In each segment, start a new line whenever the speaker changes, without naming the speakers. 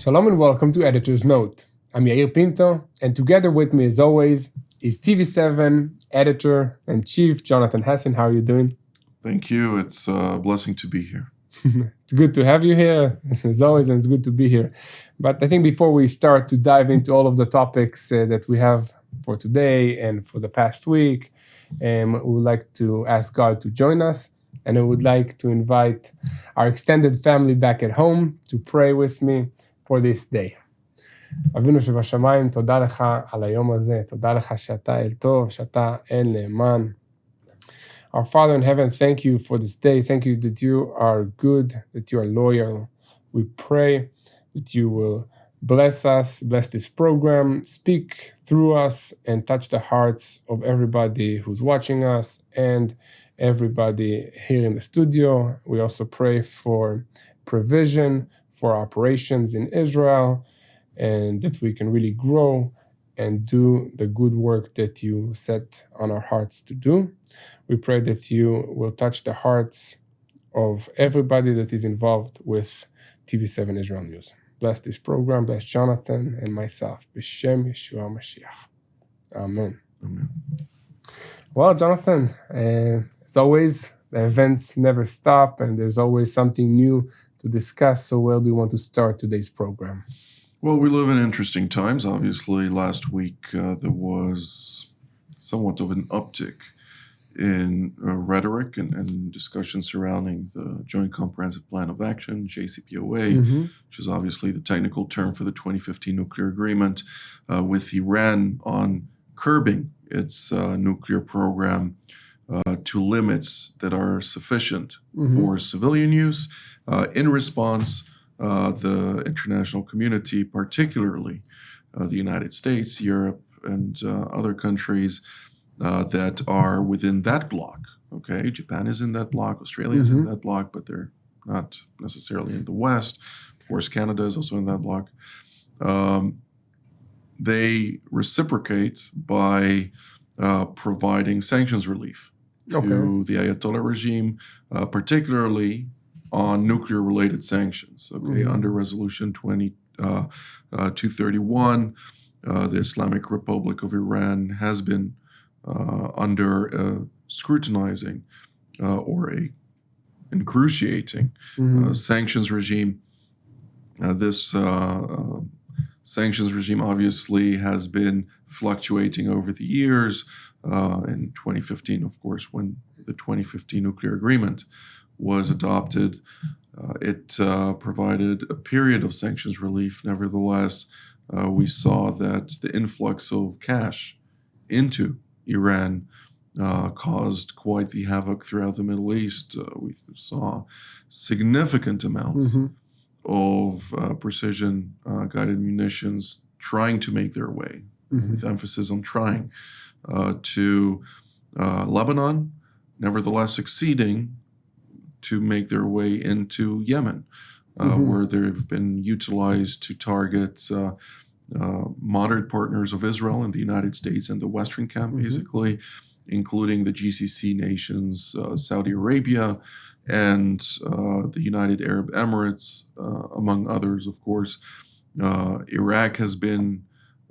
Shalom and welcome to Editor's Note. I'm Yair Pinto, and together with me as always is TV7 editor and chief Jonathan Hassan. How are you doing?
Thank you. It's a blessing to be here.
It's good to have you here, as always, and it's good to be here. But I think before we start to dive into all of the topics that we have for today and for the past week, we would like to ask God to join us. And I would like to invite our extended family back at home to pray with me for this day. אבינו שבשמיים, תודה לך על היום הזה, תודה לך שאתה אל טוב, שאתה אל נאמן. Our Father in heaven, thank you for this day. Thank you that you are good, that you are loyal. We pray that you will bless us, bless this program, speak through us, and touch the hearts of everybody who's watching us and everybody here in the studio. We also pray for provision for operations in Israel, and that we can really grow and do the good work that you set on our hearts to do. We pray that you will touch the hearts of everybody that is involved with TV7 Israel News. Bless this program, bless Jonathan and myself. B'Shem Yeshua Mashiach. Amen.
Amen.
Well, Jonathan, as always, the events never stop and there's always something new to discuss. So where do you want to start today's program?
Well, we live in interesting times. Obviously, last week there was somewhat of an uptick in rhetoric and discussion surrounding the Joint Comprehensive Plan of Action, JCPOA, which is obviously the technical term for the 2015 nuclear agreement with Iran on curbing its nuclear program to limits that are sufficient for civilian use. In response, the international community, particularly the United States, Europe, and other countries that are within that bloc. Okay, Japan is in that bloc, Australia is in that bloc, but they're not necessarily in the West. Of course, Canada is also in that bloc. They reciprocate by providing sanctions relief to the Ayatollah regime, particularly on nuclear-related sanctions. Okay, under Resolution 231, the Islamic Republic of Iran has been under a scrutinizing or a excruciating sanctions regime. This sanctions regime obviously has been fluctuating over the years. In 2015, of course, when the 2015 nuclear agreement was adopted, it provided a period of sanctions relief. Nevertheless, we saw that the influx of cash into Iran caused quite the havoc throughout the Middle East. We saw significant amounts of precision-guided munitions trying to make their way, with emphasis on trying, to Lebanon, nevertheless succeeding to make their way into Yemen, where they've been utilized to target moderate partners of Israel in the United States and the Western camp, basically, including the GCC nations, Saudi Arabia, and the United Arab Emirates, among others, of course. Iraq has been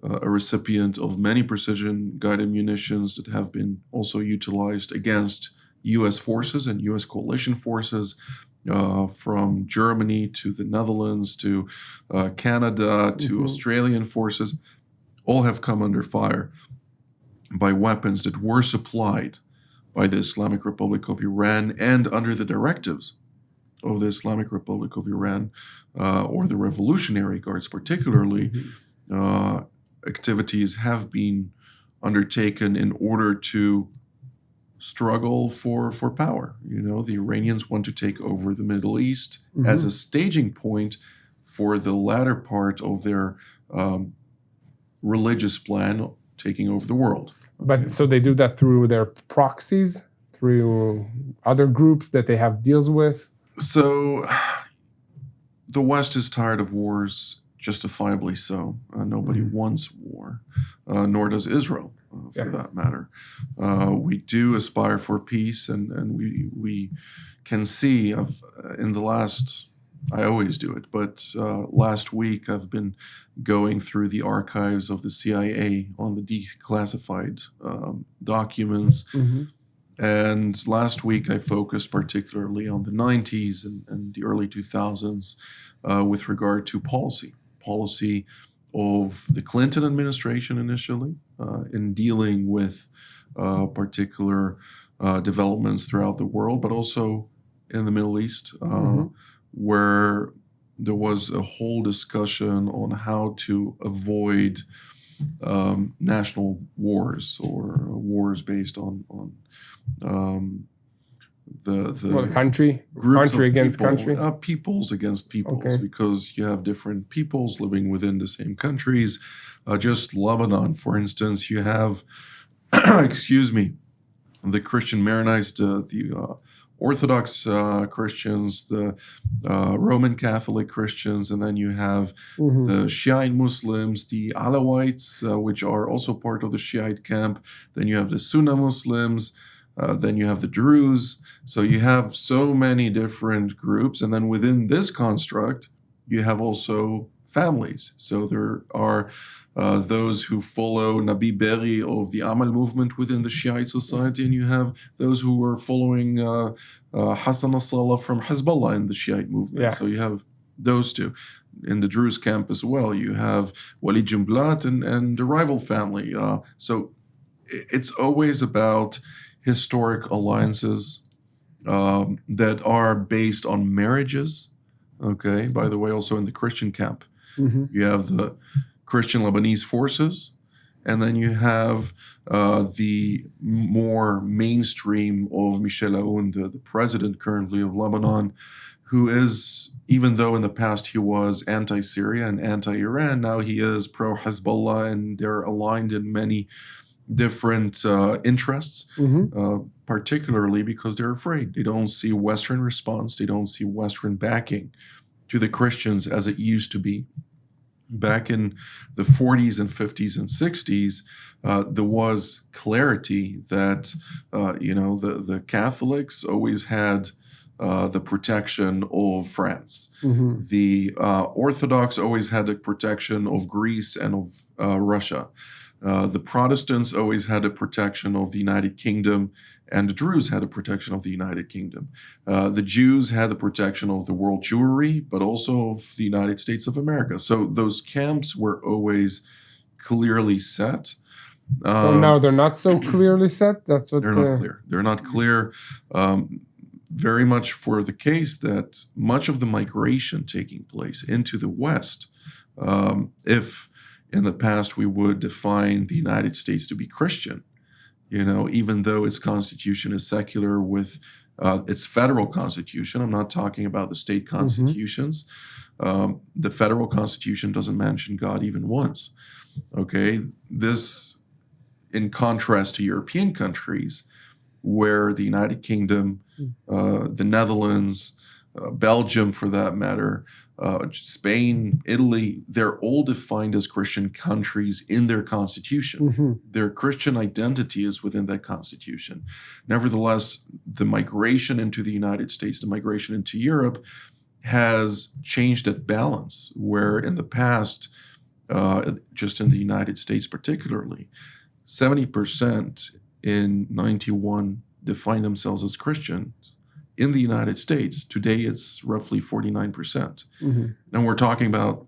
a recipient of many precision-guided munitions that have been also utilized against U.S. forces and U.S. coalition forces, from Germany to the Netherlands to Canada to Australian forces, all have come under fire by weapons that were supplied by the Islamic Republic of Iran and under the directives of the Islamic Republic of Iran, or the Revolutionary Guards particularly. Activities have been undertaken in order to struggle for power. You know, the Iranians want to take over the Middle East as a staging point for the latter part of their religious plan, taking over the world.
But so they do that through their proxies, through other groups that they have deals with?
So the West is tired of wars, justifiably so. Nobody wants war, nor does Israel, for that matter. We do aspire for peace, and we can see in the last I always do it. But last week I've been going through the archives of the CIA on the declassified documents.
Mm-hmm.
And last week I focused particularly on the 90s and the early 2000s with regard to policy of the Clinton administration initially in dealing with particular developments throughout the world, but also in the Middle East, where there was a whole discussion on how to avoid national wars or wars based on the
country
groups
country
of
against
people,
country.
peoples against peoples,
Okay.
because you have different peoples living within the same countries. Just Lebanon, for instance, you have, excuse me, the Christian Maronites, the Orthodox Christians, the Roman Catholic Christians, and then you have the Shiite Muslims, the Alawites, which are also part of the Shiite camp. Then you have the Sunni Muslims. Then you have the Druze. So you have so many different groups. And then within this construct, you have also families. So there are those who follow Nabi Berri of the Amal movement within the Shiite society, and you have those who are following Hassan Nasrallah from Hezbollah in the Shiite movement.
Yeah.
So you have those two. In the Druze camp as well, you have Walid Jumblat and the rival family. So it's always about historic alliances that are based on marriages. Okay, by the way, also in the Christian camp, you have the Christian Lebanese forces, and then you have the more mainstream of Michel Aoun, the president currently of Lebanon, who is, even though in the past he was anti-Syria and anti-Iran, now he is pro-Hezbollah, and they're aligned in many different interests, particularly because they're afraid. They don't see Western response. They don't see Western backing to the Christians as it used to be. Back in the 40s and 50s and 60s, there was clarity that, the Catholics always had the protection of France. The Orthodox always had the protection of Greece and of Russia. The Protestants always had a protection of the United Kingdom, and the Druze had a protection of the United Kingdom. The Jews had the protection of the world Jewry, but also of the United States of America. So those camps were always clearly set.
So now they're not so clearly set? That's what
they're not clear. They're not clear. Very much for the case that much of the migration taking place into the West, if in the past we would define the United States to be Christian, even though its constitution is secular with its federal constitution. I'm not talking about the state constitutions. The federal constitution doesn't mention God even once. Okay, this in contrast to European countries, where the United Kingdom, the Netherlands, Belgium for that matter, Spain, Italy, they're all defined as Christian countries in their constitution. Their Christian identity is within that constitution. Nevertheless, the migration into the United States, the migration into Europe has changed that balance, where in the past, just in the United States particularly, 70% in 91 defined themselves as Christians. In the United States, today it's roughly 49%. And we're talking about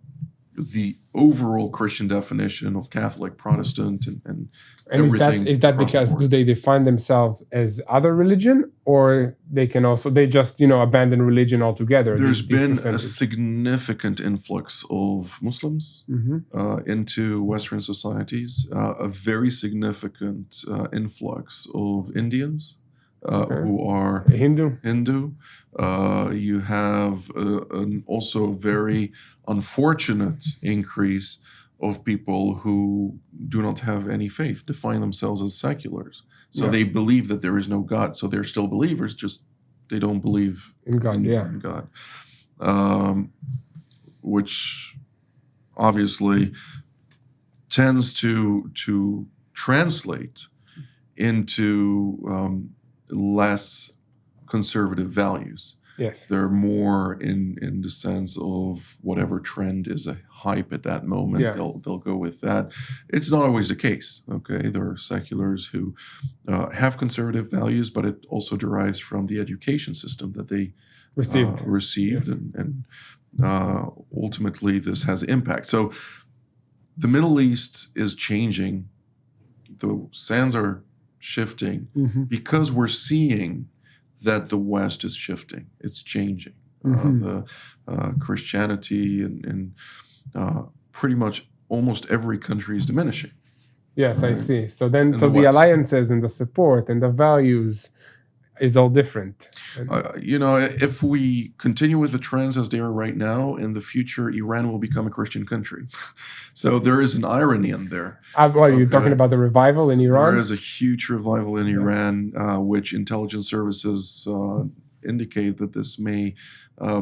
the overall Christian definition of Catholic, Protestant, and everything.
Is that because do they define themselves as other religion, or they just abandon religion altogether?
There's been a significant influx of Muslims into Western societies, a very significant influx of Indians. Who are
Hindu.
You have an also very unfortunate increase of people who do not have any faith, define themselves as seculars. So they believe that there is no God. So they're still believers, just they don't believe
in God.
In God. Which obviously tends to translate into less conservative values.
Yes.
They're more in the sense of whatever trend is a hype at that moment.
Yeah.
They'll go with that. It's not always the case. Okay, there are seculars who have conservative values, but it also derives from the education system that they received,
Yes.
and ultimately this has impact. So the Middle East is changing. The sands are shifting because we're seeing that the West is shifting. It's changing. The Christianity and pretty much almost every country is diminishing.
Yes, I see. So then,
In
so
the
the
West.
alliances and the support and the values is all different.
If we continue with the trends as they are right now, in the future, Iran will become a Christian country. So there is an irony in there.
Well, you're talking about the revival in Iran?
There is a huge revival in Iran, which intelligence services indicate that this may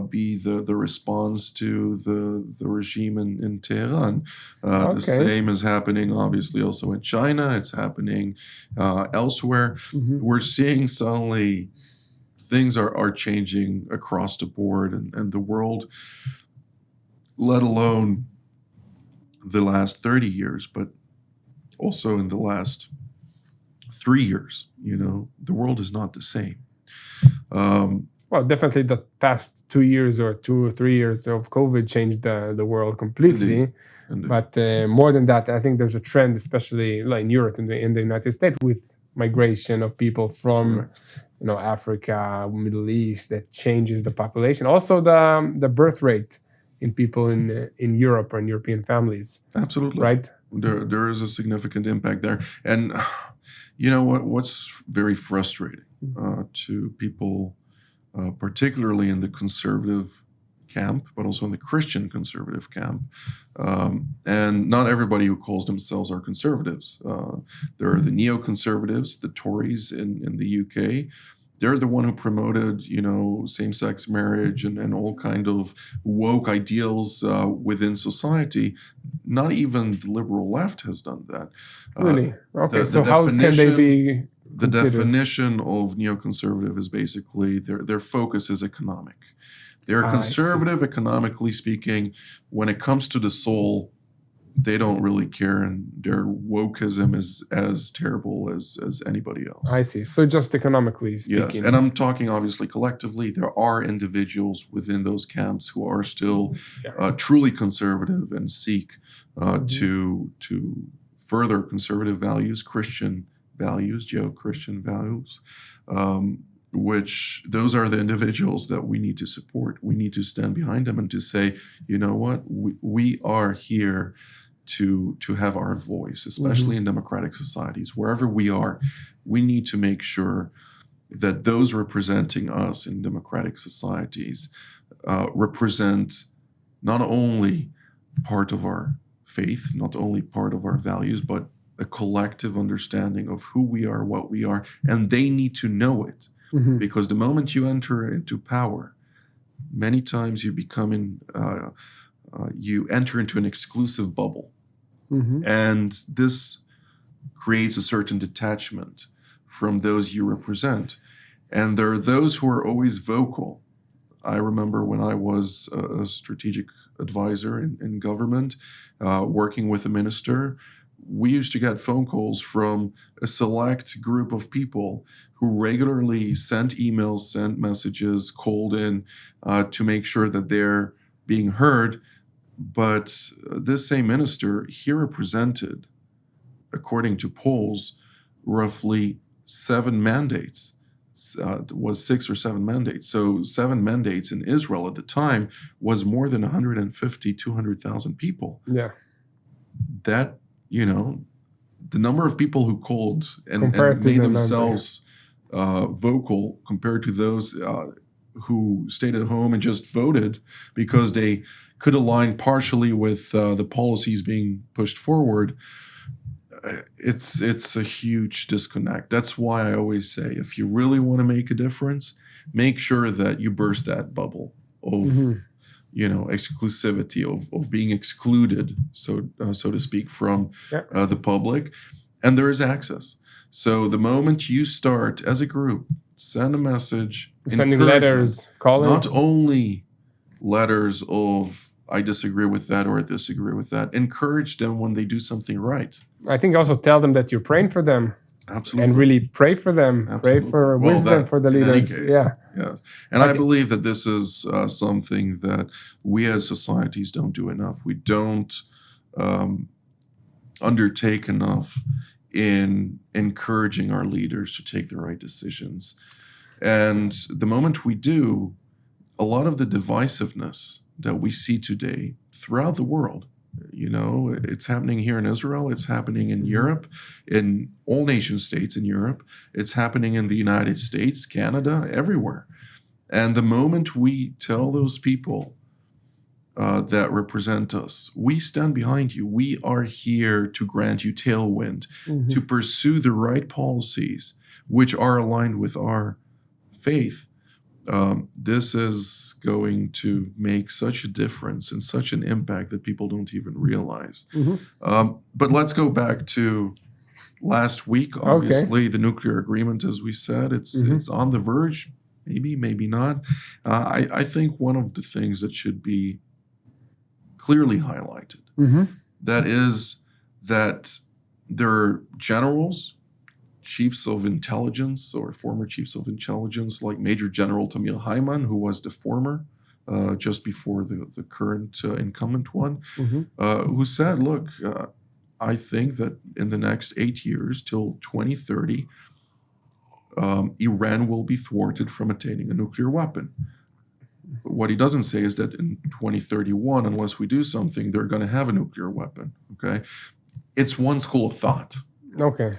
be the response to the regime in Tehran. The same is happening, obviously, also in China. It's happening elsewhere. We're seeing suddenly things are changing across the board, and the world, let alone the last 30 years, but also in the last 3 years, the world is not the same.
Well, definitely the past 2 years or 2 or 3 years of COVID changed the world completely.
Indeed.
But more than that, I think there's a trend, especially like in Europe and in the United States, with migration of people from Africa, Middle East, that changes the population. Also, the birth rate in people in Europe or in European families.
Absolutely.
Right?
There is a significant impact there. And what's very frustrating to people, particularly in the conservative camp, but also in the Christian conservative camp, and not everybody who calls themselves are conservatives. There are the neoconservatives, the Tories in the UK. They're the one who promoted, same-sex marriage and all kind of woke ideals within society. Not even the liberal left has done that.
Really? Okay. So how can they be?
The definition of neoconservative is basically their focus is economic. They're conservative economically speaking. When it comes to the soul, they don't really care, and their wokeism is as terrible as anybody else.
I see. So just economically speaking.
Yes, and I'm talking obviously collectively. There are individuals within those camps who are still truly conservative and seek to further conservative values, Christian values, Judeo-Christian values, which those are the individuals that we need to support. We need to stand behind them and to say, you know what, we are here to have our voice, especially in democratic societies. Wherever we are, we need to make sure that those representing us in democratic societies represent not only part of our faith, not only part of our values, but a collective understanding of who we are, what we are, and they need to know it. Because the moment you enter into power, many times you enter into an exclusive bubble. And this creates a certain detachment from those you represent. And there are those who are always vocal. I remember when I was a strategic advisor in government, working with a minister, we used to get phone calls from a select group of people who regularly sent emails, sent messages, called in to make sure that they're being heard. But this same minister, he represented, according to polls, roughly 7 mandates. Was 6 or 7 mandates. So 7 mandates in Israel at the time was more than 150, 200,000 people.
Yeah.
That, the number of people who called and made themselves vocal compared to those who stayed at home and just voted because they could align partially with the policies being pushed forward, it's a huge disconnect. That's why I always say, if you really want to make a difference, make sure that you burst that bubble of exclusivity, of being excluded, so to speak, from the public, and there is access. So the moment you start as a group send a message,
Sending
encouragement.
letters, calling.
Not only letters of I disagree with that or I disagree with that. Encourage them when they do something right.
I think also tell them that you're praying for them.
Absolutely.
And really pray for them.
Absolutely.
Pray for
Well,
wisdom
that,
for the
in any
leaders.
case,
Yeah.
Yes. And I believe that this is something that we as societies don't do enough. We don't undertake enough in encouraging our leaders to take the right decisions. And the moment we do, a lot of the divisiveness that we see today throughout the world, it's happening here in Israel, it's happening in Europe, in all nation states in Europe, it's happening in the United States, Canada, everywhere. And the moment we tell those people that represent us, we stand behind you. We are here to grant you tailwind, to pursue the right policies which are aligned with our faith. This is going to make such a difference and such an impact that people don't even realize. But let's go back to last week. Obviously, the nuclear agreement, as we said, it's on the verge. Maybe not. I think one of the things that should be clearly highlighted, that is that there are generals, chiefs of intelligence or former chiefs of intelligence like Major General Tamir Hayman, who was the former just before the current incumbent one, who said, look, I think that in the next 8 years till 2030, Iran will be thwarted from attaining a nuclear weapon. What he doesn't say is that in 2031, unless we do something, they're going to have a nuclear weapon. Okay, it's one school of thought.
Okay.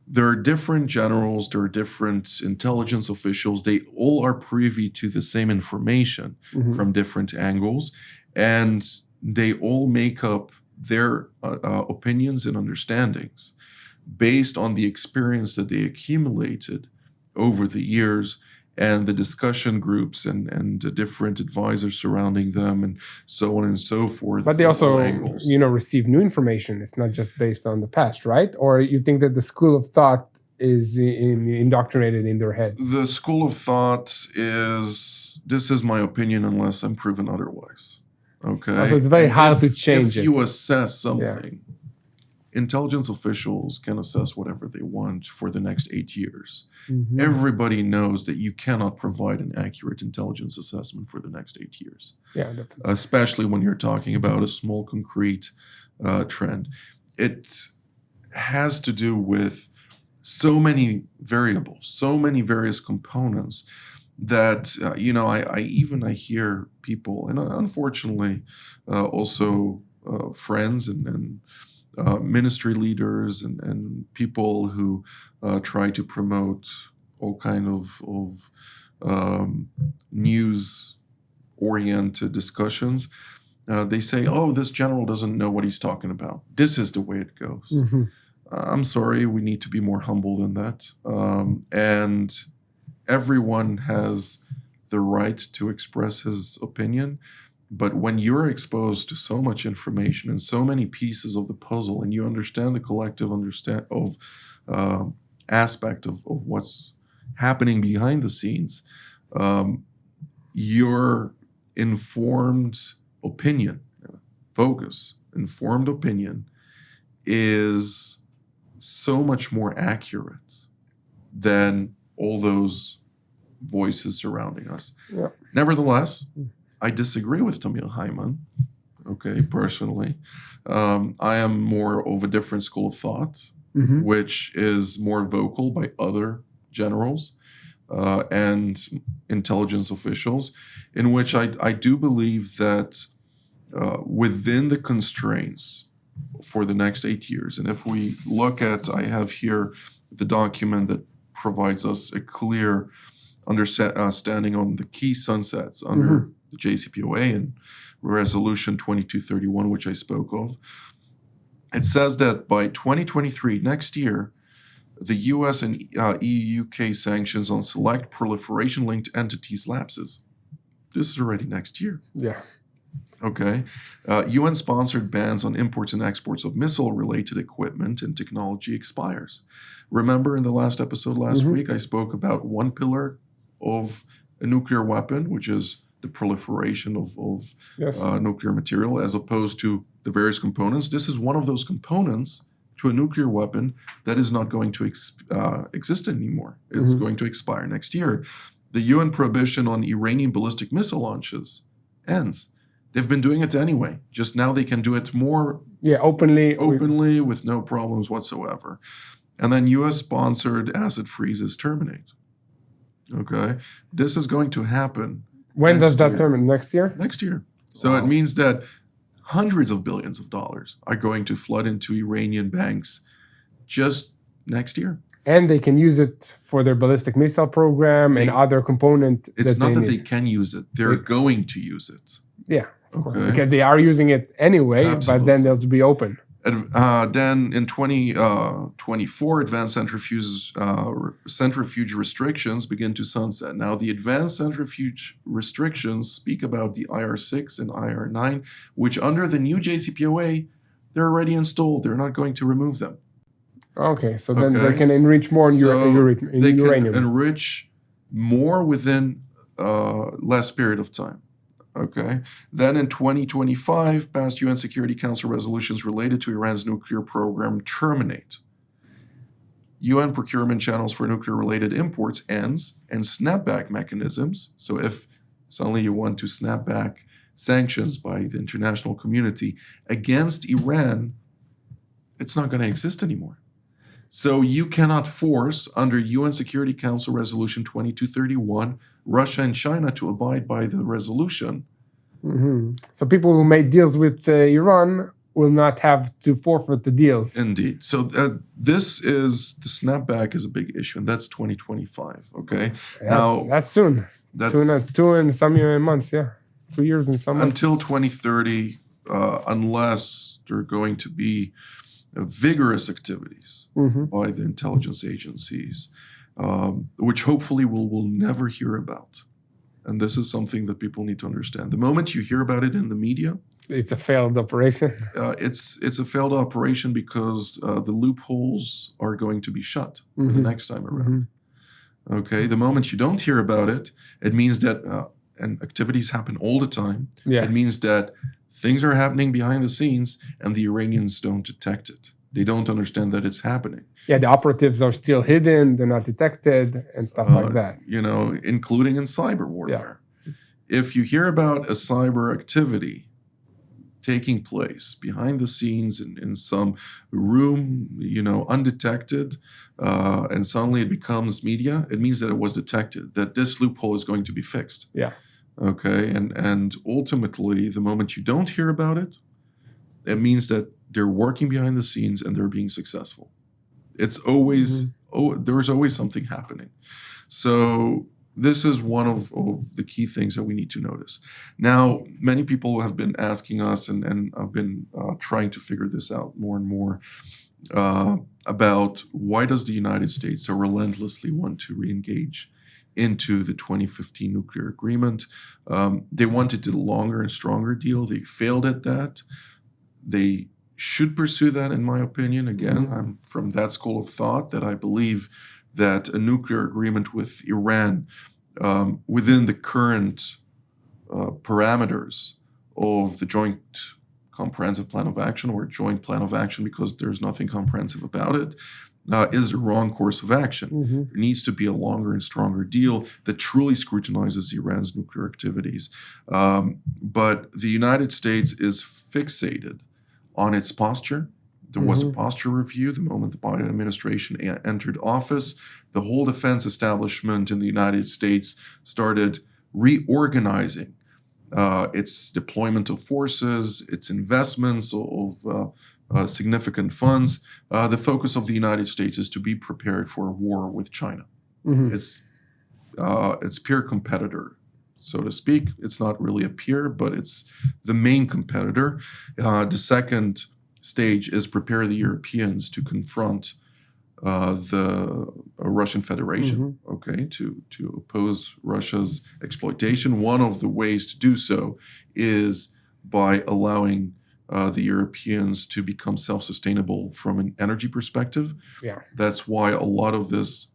There are different generals, there are different intelligence officials. They all are privy to the same information from different angles, and they all make up their opinions and understandings based on the experience that they accumulated over the years and the discussion groups and the different advisors surrounding them and so on and so forth.
But they also, receive new information. It's not just based on the past, right? Or you think that the school of thought is indoctrinated in their heads?
The school of thought is, this is my opinion unless I'm proven otherwise. Okay?
So it's very hard to change
it. If you assess something, intelligence officials can assess whatever they want for the next 8 years. Everybody knows that you cannot provide an accurate intelligence assessment for the next 8 years.
Yeah, definitely.
Especially when you're talking about a small, concrete trend. It has to do with so many variables, so many various components that, I hear people, and unfortunately also friends and ministry leaders and people who try to promote all kind of news-oriented discussions. They say, oh, this general doesn't know what he's talking about. This is the way it goes. I'm sorry, we need to be more humble than that. And everyone has the right to express his opinion. But when you're exposed to so much information and so many pieces of the puzzle, and you understand the collective aspect of what's happening behind the scenes, your informed opinion is so much more accurate than all those voices surrounding us.
Yeah.
Nevertheless, I disagree with Tamir Hayman, personally. I am more of a different school of thought, which is more vocal by other generals and intelligence officials, in which I do believe that within the constraints for the next 8 years, and if we look at, I have here the document that provides us a clear understanding on the key sunsets under the JCPOA and Resolution 2231, which I spoke of. It says that by 2023, next year, the US and EU-UK sanctions on select proliferation-linked entities lapses. This is already next year.
Yeah.
Okay. UN-sponsored bans on imports and exports of missile-related equipment and technology expires. Remember in the last episode last week, I spoke about one pillar of a nuclear weapon, which is the proliferation of
Yes.
nuclear material, as opposed to the various components. This is one of those components to a nuclear weapon that is not going to exist anymore. It's going to expire next year. The UN prohibition on Iranian ballistic missile launches ends. They've been doing it anyway. Just now they can do it more
openly
with no problems whatsoever. And then US-sponsored asset freezes terminate. Okay? This is going to happen.
When does that terminate? Next year?
Next year. So it means that hundreds of billions of dollars are going to flood into Iranian banks just next year.
And they can use it for their ballistic missile program and other component.
It's not that they can use it. They're going to use it.
Yeah, of course. Because they are using it anyway, but then they'll be open.
Then in 2024, advanced centrifuge restrictions begin to sunset. Now, the advanced centrifuge restrictions speak about the IR6 and IR9, which under the new JCPOA, they're already installed. They're not going to remove them.
Okay, so then they can enrich more uranium.
They can enrich more within less period of time. Okay. Then in 2025, past UN Security Council resolutions related to Iran's nuclear program terminate. UN procurement channels for nuclear-related imports ends, and snapback mechanisms. So if suddenly you want to snap back sanctions by the international community against Iran, it's not going to exist anymore. So you cannot force, under UN Security Council Resolution 2231, Russia and China to abide by the resolution.
So people who made deals with Iran will not have to forfeit the deals.
Indeed. So this is, the snapback is a big issue, and that's 2025, okay?
Yeah,
now
that's soon.
That's
two and some months, 2 years and some months.
Until 2030, unless there are going to be vigorous activities by the intelligence agencies, which hopefully we'll never hear about. And this is something that people need to understand. The moment you hear about it in the media,
it's a failed operation.
It's a failed operation because the loopholes are going to be shut for the next time around. Okay, the moment you don't hear about it, it means that, and activities happen all the time, it means that things are happening behind the scenes and the Iranians don't detect it. They don't understand that it's happening.
Yeah, the operatives are still hidden, they're not detected, and stuff like that.
Including in cyber warfare. Yeah. If you hear about a cyber activity taking place behind the scenes in some room, undetected, and suddenly it becomes media, it means that it was detected, that this loophole is going to be fixed.
Yeah.
Okay, and ultimately, the moment you don't hear about it, it means that they're working behind the scenes and they're being successful. It's always, there's always something happening. So this is one of the key things that we need to notice. Now, many people have been asking us, and I've been trying to figure this out more and more, about why does the United States so relentlessly want to re-engage into the 2015 nuclear agreement. They wanted a longer and stronger deal. They failed at that. They should pursue that, in my opinion. Again, I'm from that school of thought that I believe that a nuclear agreement with Iran within the current parameters of the Joint Comprehensive Plan of Action, or Joint Plan of Action because there's nothing comprehensive about it, is the wrong course of action. There needs to be a longer and stronger deal that truly scrutinizes Iran's nuclear activities. But the United States is fixated on its posture. There was a posture review the moment the Biden administration entered office. The whole defense establishment in the United States started reorganizing its deployment of forces, its investments of significant funds. The focus of the United States is to be prepared for a war with China. It's peer competitor, so to speak. It's not really a peer, but it's the main competitor. The second stage is prepare the Europeans to confront the Russian Federation, to oppose Russia's exploitation. One of the ways to do so is by allowing the Europeans to become self-sustainable from an energy perspective.
Yeah.
That's why a lot of this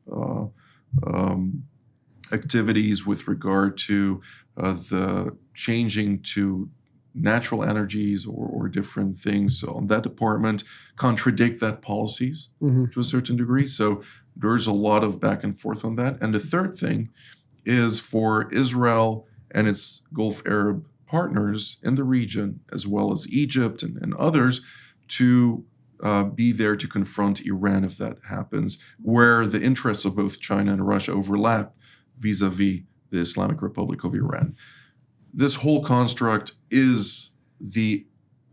activities with regard to the changing to natural energies or different things on that department contradict that policies to a certain degree. So there's a lot of back and forth on that. And the third thing is for Israel and its Gulf Arab partners in the region, as well as Egypt and others, to be there to confront Iran if that happens, where the interests of both China and Russia overlap vis-a-vis the Islamic Republic of Iran. This whole construct is the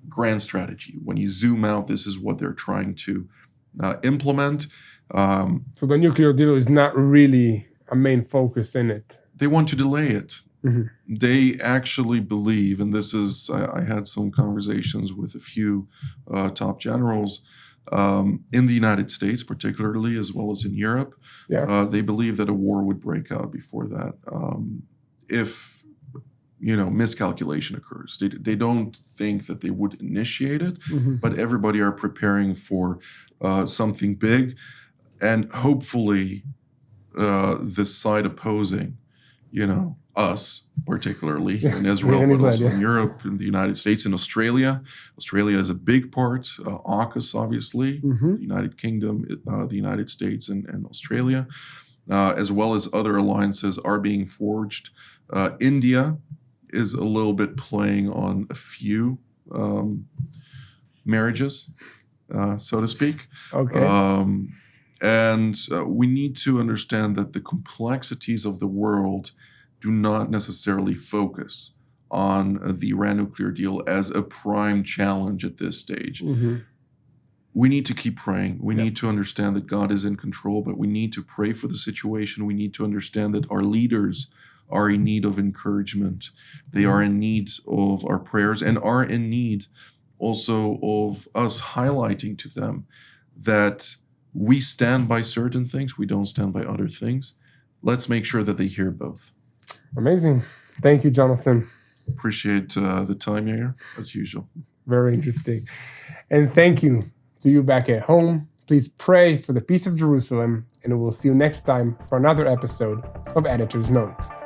grand strategy. When you zoom out, this is what they're trying to implement.
So the nuclear deal is not really a main focus in it.
They want to delay it. They actually believe, and this is, I had some conversations with a few top generals in the United States, particularly, as well as in Europe.
Yeah.
They believe that a war would break out before that if, miscalculation occurs. They don't think that they would initiate it, but everybody are preparing for something big, and hopefully the side opposing, us, particularly in Israel, but also in Europe, in the United States, in Australia. Australia is a big part. AUKUS, obviously, the United Kingdom, the United States, and Australia, as well as other alliances are being forged. India is a little bit playing on a few marriages, so to speak.
Okay.
And we need to understand that the complexities of the world do not necessarily focus on the Iran nuclear deal as a prime challenge at this stage. We need to keep praying. We need to understand that God is in control, but we need to pray for the situation. We need to understand that our leaders are in need of encouragement. They are in need of our prayers and are in need also of us highlighting to them that we stand by certain things, we don't stand by other things. Let's make sure that they hear both.
Amazing. Thank you, Jonathan.
Appreciate the time, Yair, as usual.
Very interesting. And thank you to you back at home. Please pray for the peace of Jerusalem, and we'll see you next time for another episode of Editor's Note.